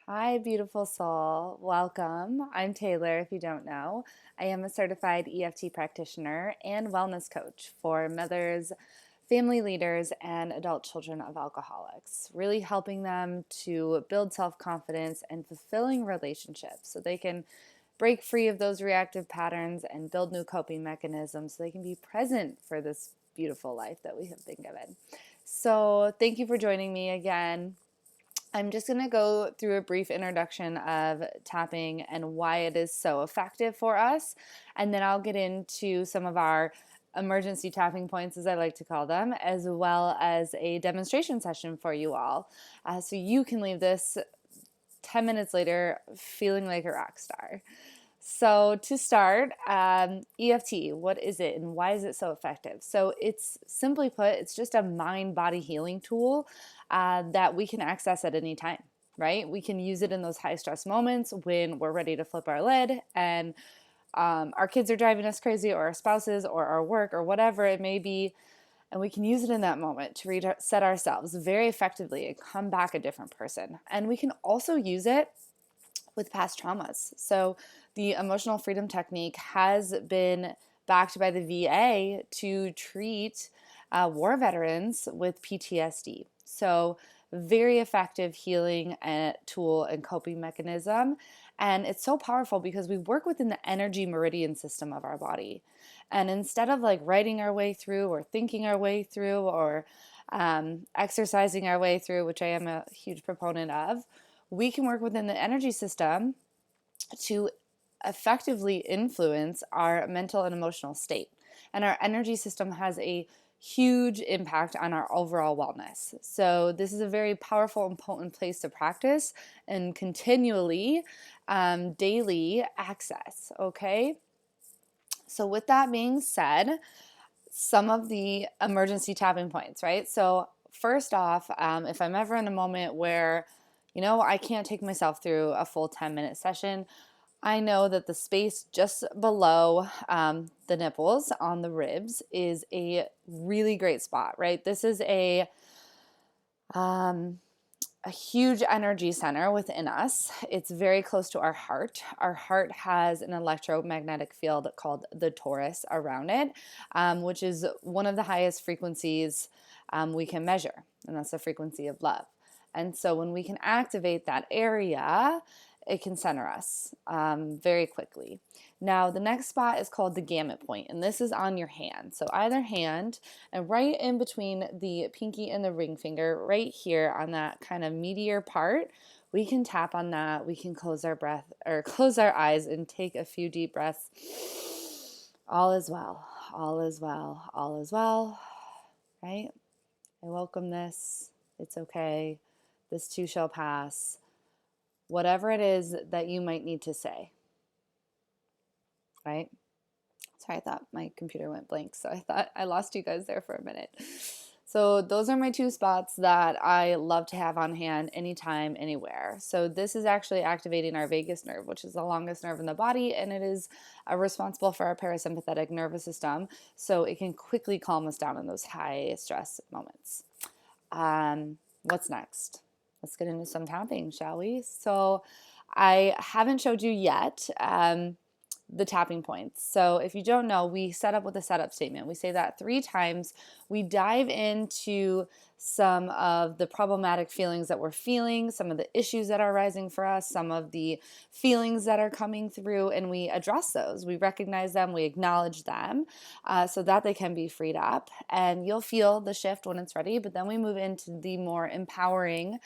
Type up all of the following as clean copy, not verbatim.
Hi, beautiful soul. Welcome. I'm Taylor, if you don't know. I am a certified EFT practitioner and wellness coach for mothers, family leaders, and adult children of alcoholics, really helping them to build self confidence and fulfilling relationships so they can break free of those reactive patterns and build new coping mechanisms so they can be present for this beautiful life that we have been given. So, thank you for joining me again. I'm just going to go through a brief introduction of tapping and why it is so effective for us. And then I'll get into some of our emergency tapping points, as I like to call them, as well as a demonstration session for you all. So you can leave this 10 minutes later feeling like a rock star. So to start, EFT, what is it and why is it so effective? So it's simply put, it's just a mind-body healing tool that we can access at any time, right? We can use it in those high stress moments when we're ready to flip our lid and our kids are driving us crazy, or our spouses, or our work, or whatever it may be. And we can use it in that moment to reset ourselves very effectively and come back a different person. And we can also use it with past traumas. So the emotional freedom technique has been backed by the VA to treat war veterans with PTSD. So very effective healing tool and coping mechanism. And it's so powerful because we work within the energy meridian system of our body. And instead of like writing our way through or thinking our way through or exercising our way through, which I am a huge proponent of, we can work within the energy system to effectively influence our mental and emotional state. And our energy system has a huge impact on our overall wellness. So this is a very powerful and potent place to practice and continually daily access. Okay. So with that being said, some of the emergency tapping points, right? So first off, if I'm ever in a moment where, I can't take myself through a full 10-minute session, I know that the space just below the nipples on the ribs is a really great spot, right? This is um, a huge energy center within us. It's very close to our heart. Our heart has an electromagnetic field called the torus around it, which is one of the highest frequencies we can measure, and that's the frequency of love. And so when we can activate that area, it can center us very quickly. Now, the next spot is called the gamut point, and this is on your hand. So either hand, and right in between the pinky and the ring finger, right here on that kind of meatier part, we can tap on that. We can close our breath or close our eyes and take a few deep breaths. All is well, all is well, all is well, right? I welcome this. It's okay. This too shall pass. Whatever it is that you might need to say, right? Sorry, I thought my computer went blank, so I thought I lost you guys there for a minute. So those are my two spots that I love to have on hand anytime, anywhere. So this is actually activating our vagus nerve, which is the longest nerve in the body, and it is responsible for our parasympathetic nervous system, so it can quickly calm us down in those high stress moments. What's next? Let's get into some tapping, shall we? So I haven't showed you yet the tapping points. So if you don't know, we set up with a setup statement. We say that 3 times. We dive into some of the problematic feelings that we're feeling, some of the issues that are rising for us, some of the feelings that are coming through, and we address those. We recognize them, we acknowledge them so that they can be freed up. And you'll feel the shift when it's ready, but then we move into the more empowering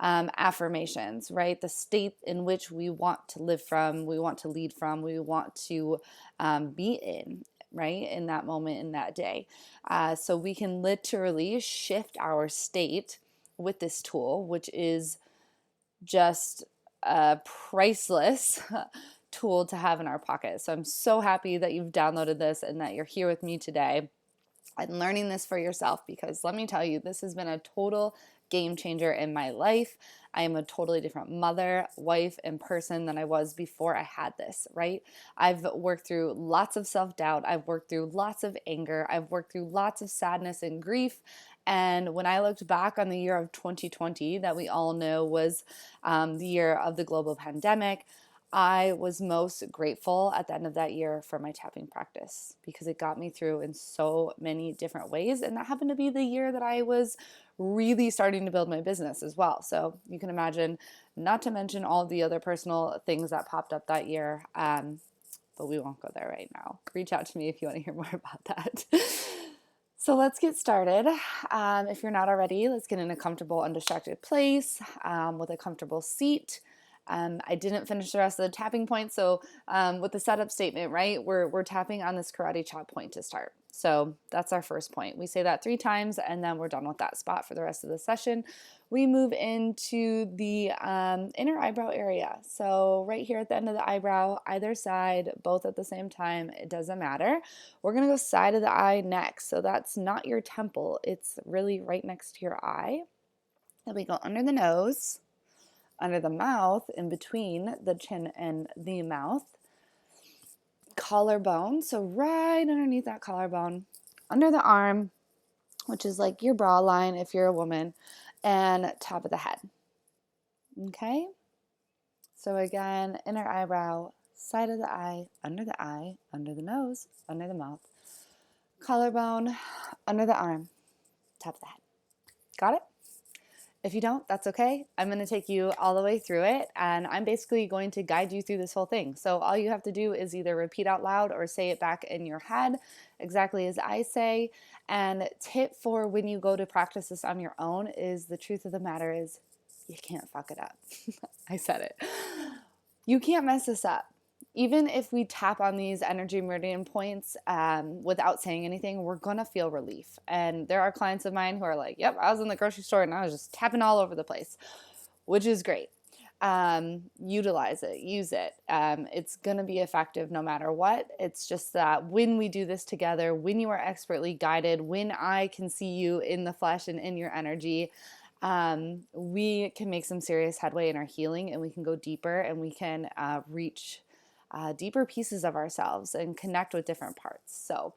affirmations, right? The state in which we want to live from, we want to lead from, we want to be in, right? In that moment, in that day. So we can literally shift our state with this tool, which is just a priceless tool to have in our pocket. So I'm so happy that you've downloaded this and that you're here with me today and learning this for yourself, because let me tell you, this has been a total game changer in my life. I am a totally different mother, wife, and person than I was before I had this, right? I've worked through lots of self-doubt. I've worked through lots of anger. I've worked through lots of sadness and grief. And when I looked back on the year of 2020, that we all know was the year of the global pandemic, I was most grateful at the end of that year for my tapping practice because it got me through in so many different ways. And that happened to be the year that I was really starting to build my business as well. So you can imagine, not to mention all the other personal things that popped up that year. But we won't go there right now. Reach out to me if you want to hear more about that. So let's get started. If you're not already, let's get in a comfortable, undistracted place with a comfortable seat. I didn't finish the rest of the tapping points. So with the setup statement, right, we're tapping on this karate chop point to start. So that's our first point. We say that 3 times and then we're done with that spot for the rest of the session. We move into the inner eyebrow area. So right here at the end of the eyebrow, either side, both at the same time, it doesn't matter. We're gonna go side of the eye next. So that's not your temple, it's really right next to your eye. Then we go under the nose, under the mouth, in between the chin and the mouth. Collarbone, so right underneath that collarbone, under the arm, which is like your bra line if you're a woman, and top of the head. Okay? So again, inner eyebrow, side of the eye, under the nose, under the mouth, collarbone, under the arm, top of the head. Got it? If you don't, that's okay. I'm going to take you all the way through it, and I'm basically going to guide you through this whole thing. So all you have to do is either repeat out loud or say it back in your head exactly as I say. And tip for when you go to practice this on your own is, the truth of the matter is you can't fuck it up. I said it. You can't mess this up. Even if we tap on these energy meridian points without saying anything, we're going to feel relief. And there are clients of mine who are like, yep, I was in the grocery store and I was just tapping all over the place, which is great. Utilize it, use it. It's going to be effective no matter what. It's just that when we do this together, when you are expertly guided, when I can see you in the flesh and in your energy, we can make some serious headway in our healing, and we can go deeper, and we can reach deeper pieces of ourselves and connect with different parts. So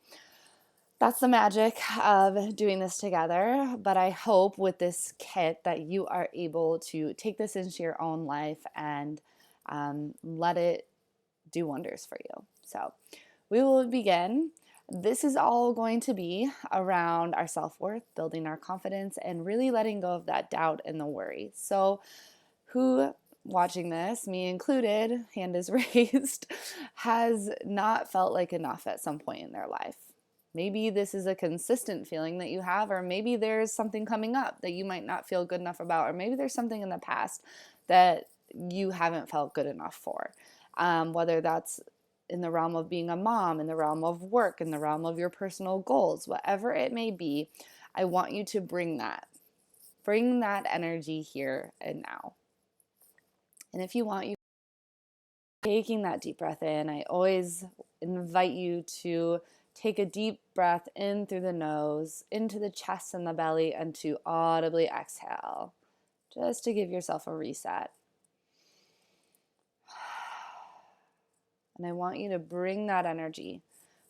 that's the magic of doing this together. But I hope with this kit that you are able to take this into your own life and let it do wonders for you. So we will begin. This is all going to be around our self-worth, building our confidence, and really letting go of that doubt and the worry. So who watching this, me included, hand is raised, has not felt like enough at some point in their life? Maybe this is a consistent feeling that you have, or maybe there's something coming up that you might not feel good enough about, or maybe there's something in the past that you haven't felt good enough for. Whether that's in the realm of being a mom, in the realm of work, in the realm of your personal goals, whatever it may be, I want you to bring that energy here and now. And if you want, you taking that deep breath in. I always invite you to take a deep breath in through the nose, into the chest and the belly, and to audibly exhale, just to give yourself a reset. And I want you to bring that energy.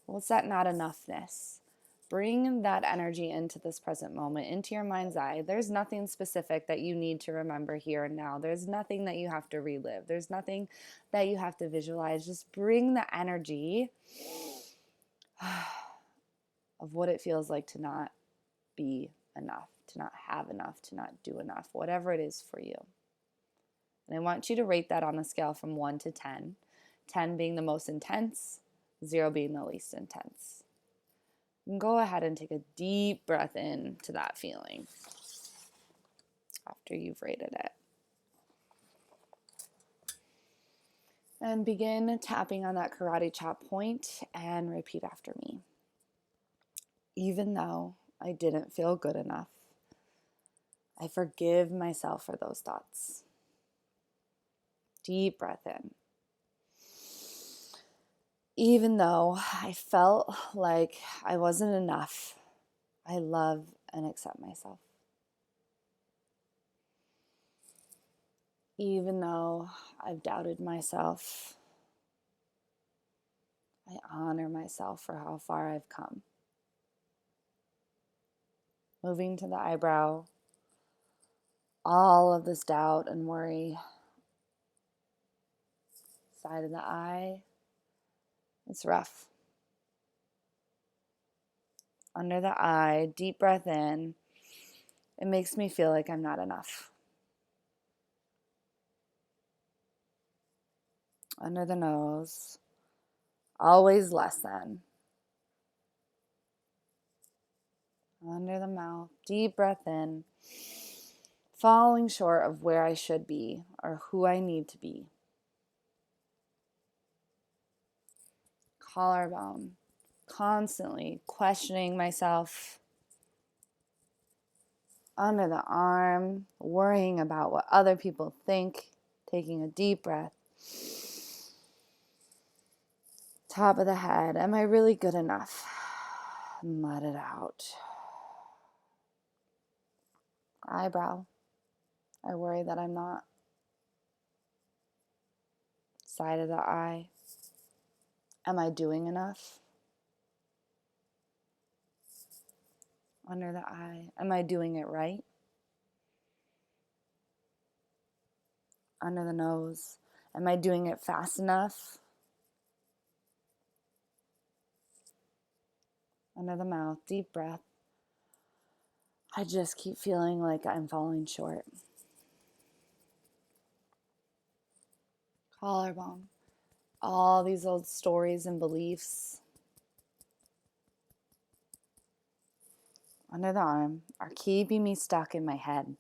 What's that not enoughness? Bring that energy into this present moment, into your mind's eye. There's nothing specific that you need to remember here and now. There's nothing that you have to relive. There's nothing that you have to visualize. Just bring the energy of what it feels like to not be enough, to not have enough, to not do enough, whatever it is for you. And I want you to rate that on a scale from 1 to 10, 10 being the most intense, 0 being the least intense. And go ahead and take a deep breath in to that feeling after you've rated it. And begin tapping on that karate chop point and repeat after me. Even though I didn't feel good enough, I forgive myself for those thoughts. Deep breath in. Even though I felt like I wasn't enough, I love and accept myself. Even though I've doubted myself, I honor myself for how far I've come. moving to the eyebrow. All of this doubt and worry. Side of the eye. It's rough. Under the eye, deep breath in. It makes me feel like I'm not enough. Under the nose, always less than. Under the mouth, deep breath in, falling short of where I should be or who I need to be. Collarbone, constantly questioning myself. Under the arm, worrying about what other people think, taking a deep breath. Top of the head, am I really good enough? And let it out. Eyebrow, I worry that I'm not. Side of the eye, am I doing enough? Under the eye, am I doing it right? Under the nose, am I doing it fast enough? Under the mouth, deep breath. I just keep feeling like I'm falling short. Collarbone, all these old stories and beliefs. Under the arm are keeping me stuck in my head.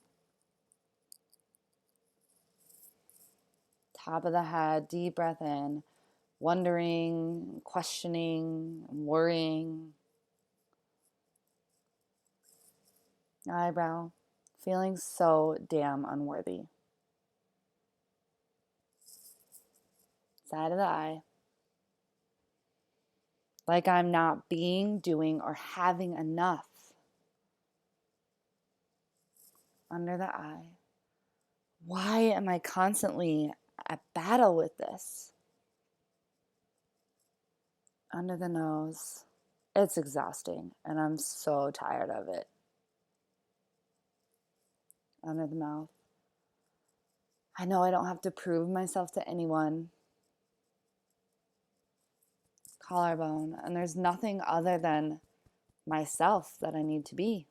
Top of the head, deep breath in, wondering, questioning, worrying. Eyebrow, feeling so damn unworthy. Side of the eye, like I'm not being, doing, or having enough. Under the eye, why am I constantly at battle with this? Under the nose, it's exhausting and I'm so tired of it. Under the mouth, I know I don't have to prove myself to anyone. Collarbone, and there's nothing other than myself that I need to be.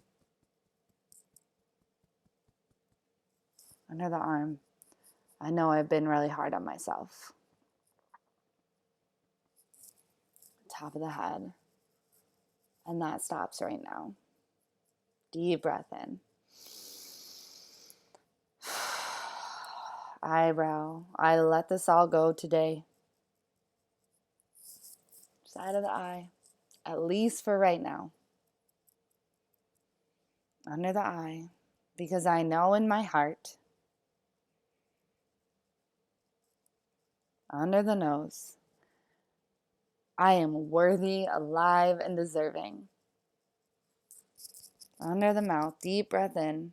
Under the arm, I know I've been really hard on myself. Top of the head, and that stops right now. Deep breath in. Eyebrow, I let this all go today. Side of the eye, at least for right now. Under the eye, because I know in my heart. Under the nose, I am worthy, alive, and deserving. Under the mouth, deep breath in.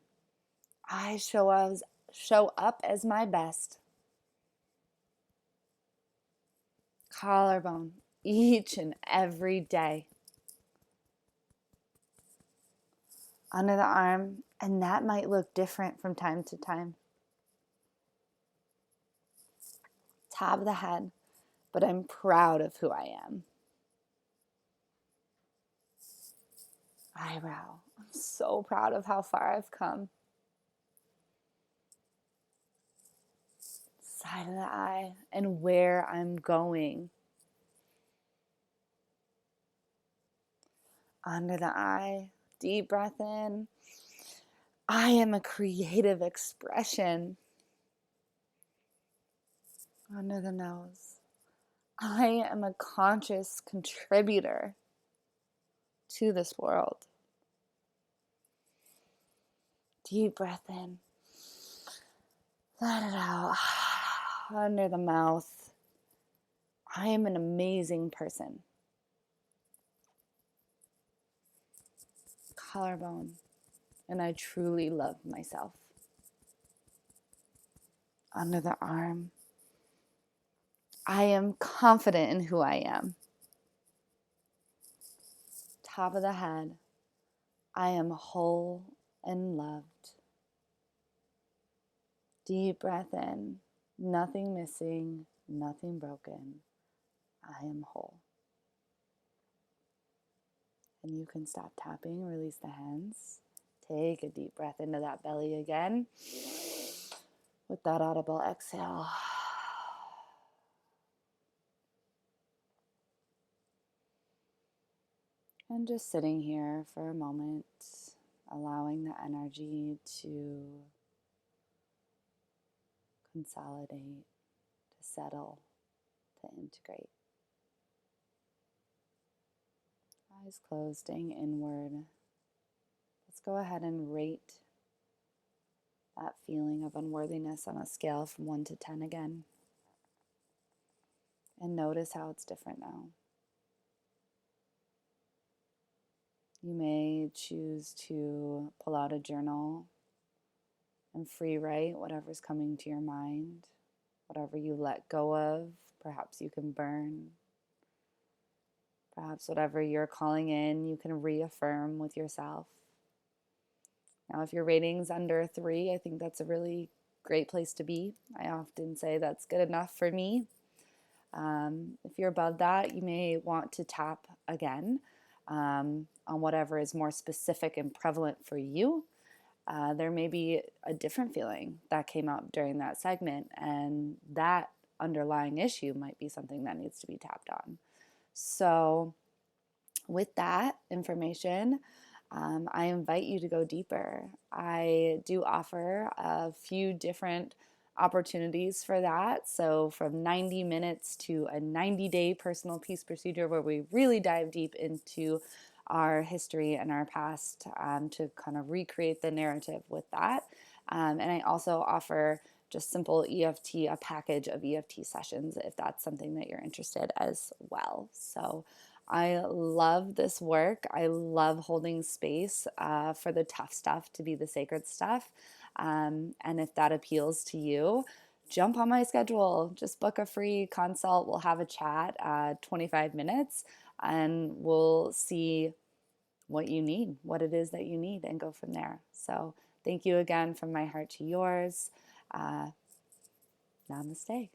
I show up as my best. Collarbone, each and every day. Under the arm, and that might look different from time to time. Top of the head, but I'm proud of who I am. Eyebrow, I'm so proud of how far I've come. Side of the eye, and where I'm going. Under the eye, deep breath in. I am a creative expression. Under the nose, I am a conscious contributor to this world. Deep breath in. Let it out. Under the mouth, I am an amazing person. Collarbone, and I truly love myself. Under the arm, I am confident in who I am. Top of the head, I am whole and loved. Deep breath in, nothing missing, nothing broken. I am whole. And you can stop tapping, release the hands. Take a deep breath into that belly again. With that audible exhale. And just sitting here for a moment, allowing the energy to consolidate, to settle, to integrate. Eyes closed, staying inward. Let's go ahead and rate that feeling of unworthiness on a scale from 1 to 10 again. And notice how it's different now. You may choose to pull out a journal and free write whatever's coming to your mind, whatever you let go of. Perhaps you can burn. Perhaps whatever you're calling in, you can reaffirm with yourself. Now, if your rating's under 3, I think that's a really great place to be. I often say that's good enough for me. If you're above that, you may want to tap again on whatever is more specific and prevalent for you. There may be a different feeling that came up during that segment, and that underlying issue might be something that needs to be tapped on. So with that information, I invite you to go deeper. I do offer a few different opportunities for that. So from 90 minutes to a 90-day personal peace procedure where we really dive deep into our history and our past to kind of recreate the narrative with that. And I also offer just simple EFT, a package of EFT sessions if that's something that you're interested as well. So I love this work. I love holding space for the tough stuff to be the sacred stuff. And if that appeals to you, jump on my schedule. Just book a free consult. We'll have a chat, 25 minutes, and we'll see what you need, what it is that you need, and go from there. So thank you again from my heart to yours. Namaste.